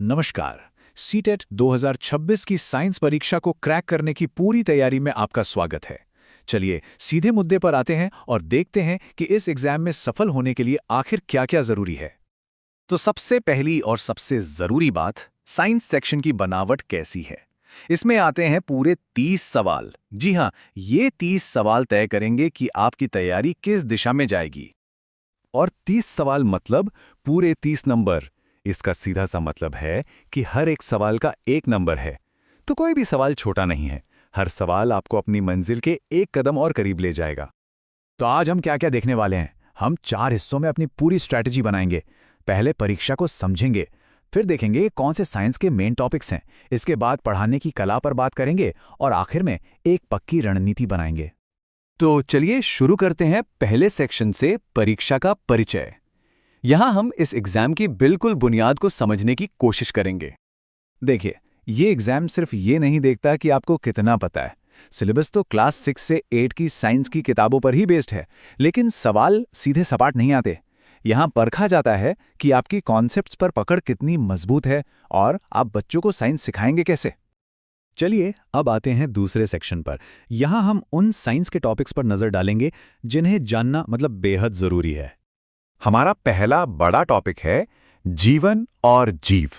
नमस्कार। सीटेट 2026 की साइंस परीक्षा को क्रैक करने की पूरी तैयारी में आपका स्वागत है। चलिए सीधे मुद्दे पर आते हैं और देखते हैं कि इस एग्जाम में सफल होने के लिए आखिर क्या-क्या जरूरी है। तो सबसे पहली और सबसे जरूरी बात, साइंस सेक्शन की बनावट कैसी है। इसमें आते हैं पूरे 30 सवाल। जी हाँ, ये 30 सवाल तय करेंगे कि आपकी तैयारी किस दिशा में जाएगी। और 30 सवाल मतलब पूरे 30 नंबर। इसका सीधा सा मतलब है कि हर एक सवाल का एक नंबर है, तो कोई भी सवाल छोटा नहीं है। हर सवाल आपको अपनी मंजिल के एक कदम और करीब ले जाएगा। तो आज हम क्या क्या देखने वाले हैं। हम 4 हिस्सों में अपनी पूरी स्ट्रैटेजी बनाएंगे। पहले परीक्षा को समझेंगे, फिर देखेंगे कौन से साइंस के मेन टॉपिक्स हैं, इसके बाद पढ़ाने की कला पर बात करेंगे और आखिर में एक पक्की रणनीति बनाएंगे। तो चलिए शुरू करते हैं पहले सेक्शन से, परीक्षा का परिचय। यहां हम इस एग्जाम की बिल्कुल बुनियाद को समझने की कोशिश करेंगे। देखिए, ये एग्जाम सिर्फ ये नहीं देखता कि आपको कितना पता है। सिलेबस तो क्लास 6 से 8 की साइंस की किताबों पर ही बेस्ड है, लेकिन सवाल सीधे सपाट नहीं आते। यहां परखा जाता है कि आपकी कॉन्सेप्ट्स पर पकड़ कितनी मजबूत है और आप बच्चों को साइंस सिखाएंगे कैसे। चलिए अब आते हैं दूसरे सेक्शन पर। यहां हम उन साइंस के टॉपिक्स पर नजर डालेंगे जिन्हें जानना मतलब बेहद जरूरी है। हमारा पहला बड़ा टॉपिक है जीवन और जीव।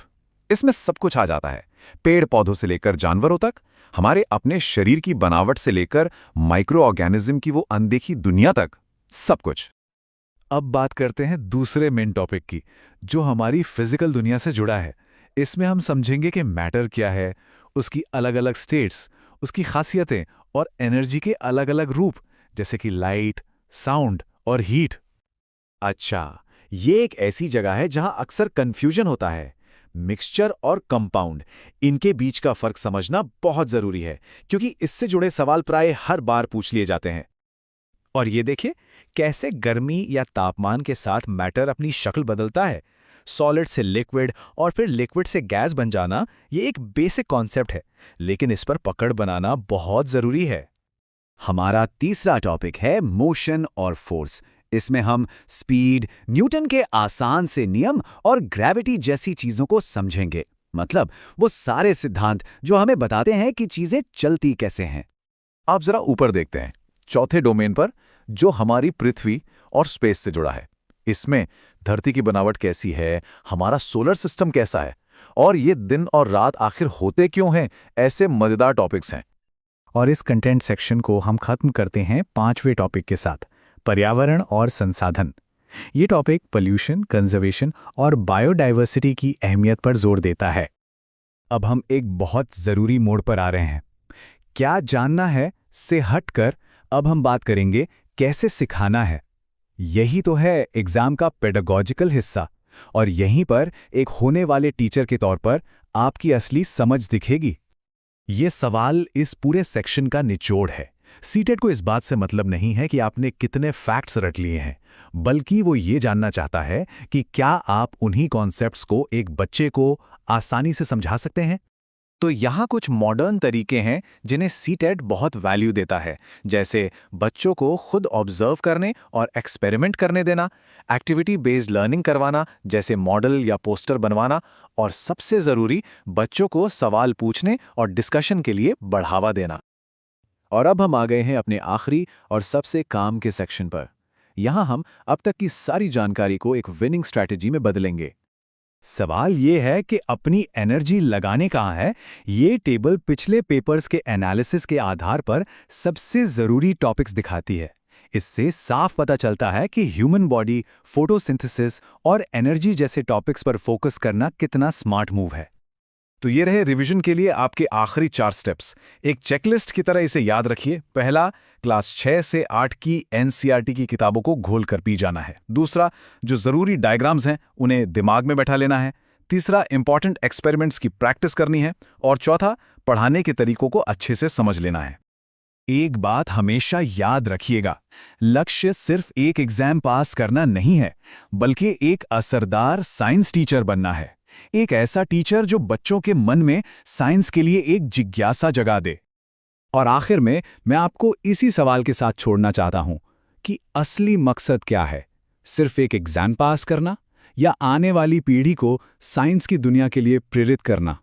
इसमें सब कुछ आ जाता है, पेड़ पौधों से लेकर जानवरों तक, हमारे अपने शरीर की बनावट से लेकर माइक्रो ऑर्गेनिज्म की वो अनदेखी दुनिया तक, सब कुछ। अब बात करते हैं दूसरे मेन टॉपिक की, जो हमारी फिजिकल दुनिया से जुड़ा है। इसमें हम समझेंगे कि मैटर क्या है, उसकी अलग अलग स्टेट्स, उसकी खासियतें और एनर्जी के अलग अलग रूप, जैसे कि लाइट, साउंड और हीट। अच्छा, ये एक ऐसी जगह है जहां अक्सर कंफ्यूजन होता है। मिक्सचर और कंपाउंड, इनके बीच का फर्क समझना बहुत जरूरी है, क्योंकि इससे जुड़े सवाल प्राय हर बार पूछ लिए जाते हैं। और ये देखिए कैसे गर्मी या तापमान के साथ मैटर अपनी शक्ल बदलता है। सॉलिड से लिक्विड और फिर लिक्विड से गैस बन जाना, ये एक बेसिक कॉन्सेप्ट है, लेकिन इस पर पकड़ बनाना बहुत जरूरी है। हमारा तीसरा टॉपिक है मोशन और फोर्स। इसमें हम स्पीड, न्यूटन के आसान से नियम और ग्रेविटी जैसी चीजों को समझेंगे। मतलब वो सारे सिद्धांत जो हमें बताते हैं कि चीजें चलती कैसे हैं। आप जरा ऊपर देखते हैं, चौथे डोमेन पर, जो हमारी पृथ्वी और स्पेस से जुड़ा है। इसमें धरती की बनावट कैसी है, हमारा सोलर सिस्टम कैसा है, और ये दिन और रात आखिर होते क्यों हैं, ऐसे मजेदार टॉपिक्स हैं। और इस कंटेंट सेक्शन को हम खत्म करते हैं 5वें टॉपिक के साथ, पर्यावरण और संसाधन। ये टॉपिक पोल्यूशन, कंजर्वेशन और बायोडाइवर्सिटी की अहमियत पर जोर देता है। अब हम एक बहुत जरूरी मोड़ पर आ रहे हैं। क्या जानना है से हटकर अब हम बात करेंगे कैसे सिखाना है। यही तो है एग्जाम का पेडागॉजिकल हिस्सा, और यहीं पर एक होने वाले टीचर के तौर पर आपकी असली समझ दिखेगी। ये सवाल इस पूरे सेक्शन का निचोड़ है। सीटेट को इस बात से मतलब नहीं है कि आपने कितने फैक्ट्स रट लिए हैं, बल्कि वो ये जानना चाहता है कि क्या आप उन्हीं कॉन्सेप्ट्स को एक बच्चे को आसानी से समझा सकते हैं। तो यहाँ कुछ मॉडर्न तरीके हैं जिन्हें सीटेट बहुत वैल्यू देता है, जैसे बच्चों को खुद ऑब्जर्व करने और एक्सपेरिमेंट करने देना, एक्टिविटी बेस्ड लर्निंग करवाना जैसे मॉडल या पोस्टर बनवाना, और सबसे ज़रूरी, बच्चों को सवाल पूछने और डिस्कशन के लिए बढ़ावा देना। और अब हम आ गए हैं अपने आखिरी और सबसे काम के सेक्शन पर। यहाँ हम अब तक की सारी जानकारी को एक विनिंग स्ट्रैटेजी में बदलेंगे। सवाल ये है कि अपनी एनर्जी लगाने कहाँ है। ये टेबल पिछले पेपर्स के एनालिसिस के आधार पर सबसे ज़रूरी टॉपिक्स दिखाती है। इससे साफ पता चलता है कि ह्यूमन बॉडी, फोटोसिंथेसिस और एनर्जी जैसे टॉपिक्स पर फोकस करना कितना स्मार्ट मूव है। तो ये रहे रिवीजन के लिए आपके आखिरी 4 स्टेप्स। एक चेकलिस्ट की तरह इसे याद रखिए। पहला, क्लास 6 से 8 की एनसीईआरटी की किताबों को घोल कर पी जाना है। दूसरा, जो ज़रूरी डायग्राम्स हैं उन्हें दिमाग में बैठा लेना है। तीसरा, इंपॉर्टेंट एक्सपेरिमेंट्स की प्रैक्टिस करनी है। और चौथा, पढ़ाने के तरीकों को अच्छे से समझ लेना है। एक बात हमेशा याद रखिएगा, लक्ष्य सिर्फ एक एग्जाम पास करना नहीं है, बल्कि एक असरदार साइंस टीचर बनना है। एक ऐसा टीचर जो बच्चों के मन में साइंस के लिए एक जिज्ञासा जगा दे। और आखिर में मैं आपको इसी सवाल के साथ छोड़ना चाहता हूं कि असली मकसद क्या है। सिर्फ एक एग्जाम पास करना, या आने वाली पीढ़ी को साइंस की दुनिया के लिए प्रेरित करना।